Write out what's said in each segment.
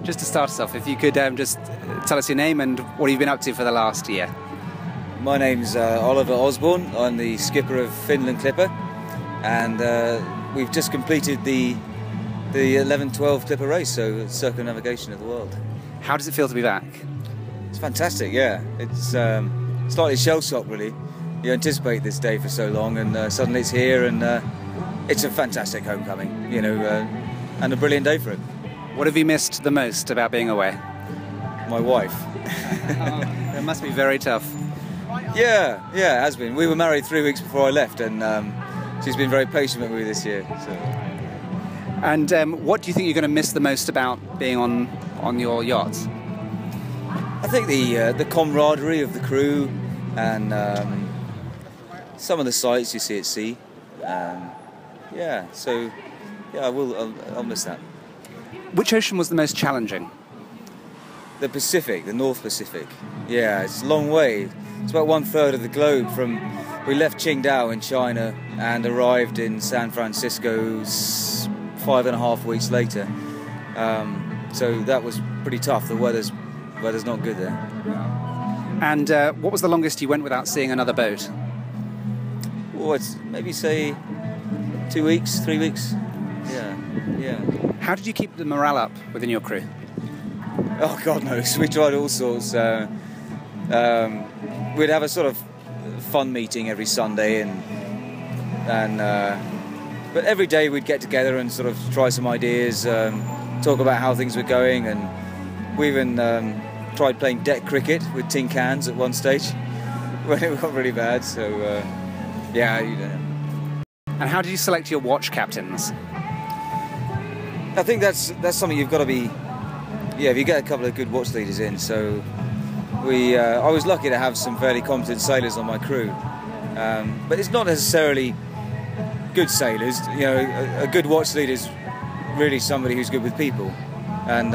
Just to start us off, if you could just tell us your name and what you've been up to for the last year. My name's Oliver Osborne. I'm the skipper of Finland Clipper, and we've just completed the 11-12 Clipper race, so circumnavigation of the world. How does it feel to be back? It's fantastic, yeah. It's slightly shell-shocked, really. You anticipate this day for so long, and suddenly it's here, and it's a fantastic homecoming, you know, and a brilliant day for it. What have you missed the most about being away? My wife. It must be very tough. Yeah, it has been. We were married 3 weeks before I left, and she's been very patient with me this year. So. And what do you think you're going to miss the most about being on your yacht? I think the camaraderie of the crew, and some of the sights you see at sea. I'll miss that. Which ocean was the most challenging? The Pacific, the North Pacific. Yeah, it's a long way. It's about 1/3 of the globe. We left Qingdao in China and arrived in San Francisco 5.5 weeks later. So that was pretty tough. The weather's not good there. And what was the longest you went without seeing another boat? Well, it's maybe say 2 weeks, 3 weeks. Yeah. How did you keep the morale up within your crew? Oh, God knows. We tried all sorts. We'd have a sort of fun meeting every Sunday, but every day we'd get together and sort of try some ideas, talk about how things were going, and we even tried playing deck cricket with tin cans at one stage when it got really bad. So, you know. And how did you select your watch captains? I think that's something you've got to be. Yeah, if you get a couple of good watch leaders in. So I was lucky to have some fairly competent sailors on my crew, but it's not necessarily good sailors. You know, a good watch leader is really somebody who's good with people, and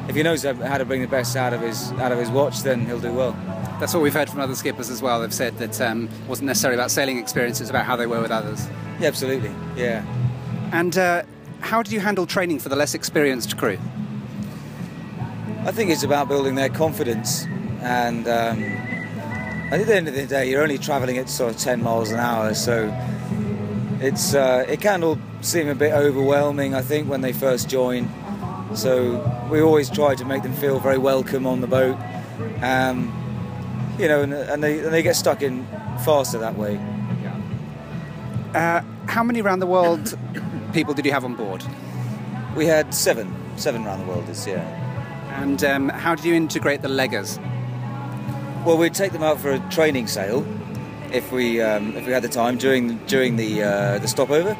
if he knows how to bring the best out of his watch, then he'll do well. That's what we've heard from other skippers as well. They've said that it wasn't necessarily about sailing experience, it's about how they were with others. Yeah, absolutely. Yeah. And how do you handle training for the less experienced crew? I think it's about building their confidence, and at the end of the day, you're only travelling at sort of 10 miles an hour, so it can all seem a bit overwhelming, I think, when they first join. So we always try to make them feel very welcome on the boat, you know, and they get stuck in faster that way. How many around the world people did you have on board? We had seven around the world this year. And how did you integrate the leggers? Well, we'd take them out for a training sail if we had the time during the stopover,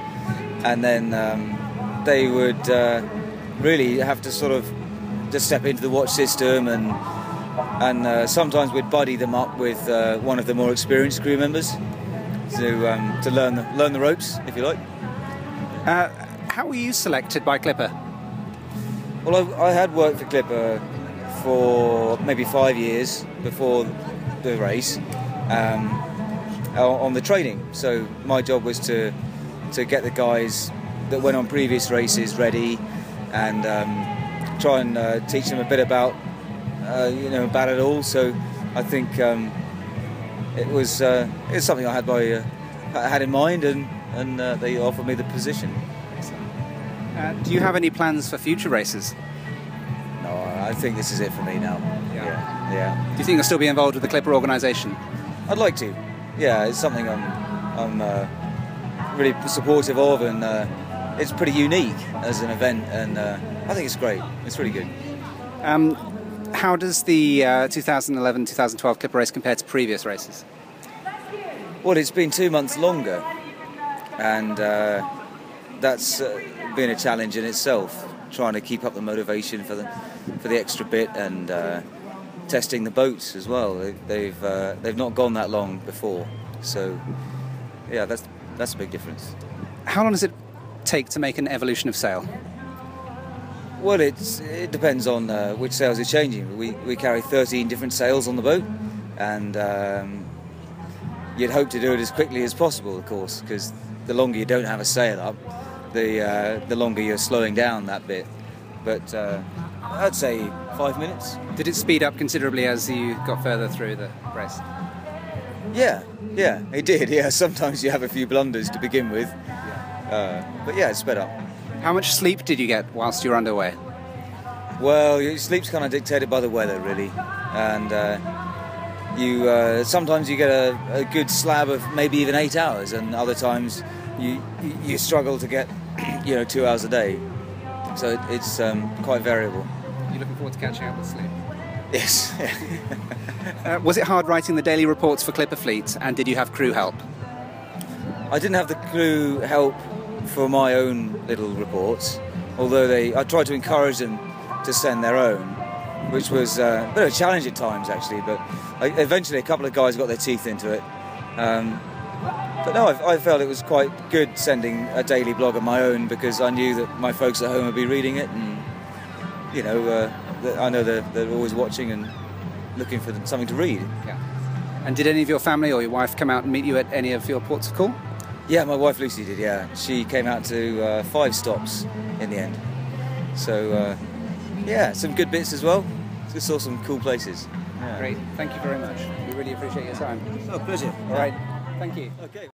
and then they would really have to sort of just step into the watch system, and sometimes we'd buddy them up with one of the more experienced crew members to learn the ropes, if you like. How were you selected by Clipper? Well, I had worked for Clipper for maybe 5 years before the race on the training. So my job was to get the guys that went on previous races ready, and try and teach them a bit about about it all. So I think it's something I had in mind, and they offered me the position. Do you have any plans for future races? No, I think this is it for me now. Yeah. Do you think you'll still be involved with the Clipper organisation? I'd like to. Yeah, it's something I'm really supportive of, and it's pretty unique as an event, and I think it's great. It's really good. How does the 2011-2012 Clipper race compare to previous races? Well, it's been 2 months longer, and that's been a challenge in itself, trying to keep up the motivation for the extra bit, and testing the boats as well. They've not gone that long before, so yeah, that's a big difference. How long does it take to make an evolution of sail? Well, it depends on which sails are changing. We carry 13 different sails on the boat, and you'd hope to do it as quickly as possible, of course, because the longer you don't have a sail up, the longer you're slowing down that bit. But I'd say 5 minutes. Did it speed up considerably as you got further through the race? Yeah, it did. Yeah, sometimes you have a few blunders to begin with, but yeah, it sped up. How much sleep did you get whilst you were underway? Well, your sleep's kind of dictated by the weather, really, and sometimes you get a good slab of maybe even 8 hours, and other times you struggle to get 2 hours a day. So it's quite variable. You're looking forward to catching up with sleep? Yes. Was it hard writing the daily reports for Clipper Fleet, and did you have crew help? I didn't have the crew help for my own little reports, although I tried to encourage them to send their own, which was a bit of a challenge at times actually, but eventually a couple of guys got their teeth into it. But no, I felt it was quite good sending a daily blog of my own, because I knew that my folks at home would be reading it, and I know they're always watching and looking for something to read. Yeah. And did any of your family or your wife come out and meet you at any of your ports of call? Yeah, my wife Lucy did, yeah. She came out to 5 stops in the end. So, yeah, some good bits as well. Just saw some cool places. Yeah. Great, thank you very much. We really appreciate your time. Oh, pleasure. All right, thank you. Okay.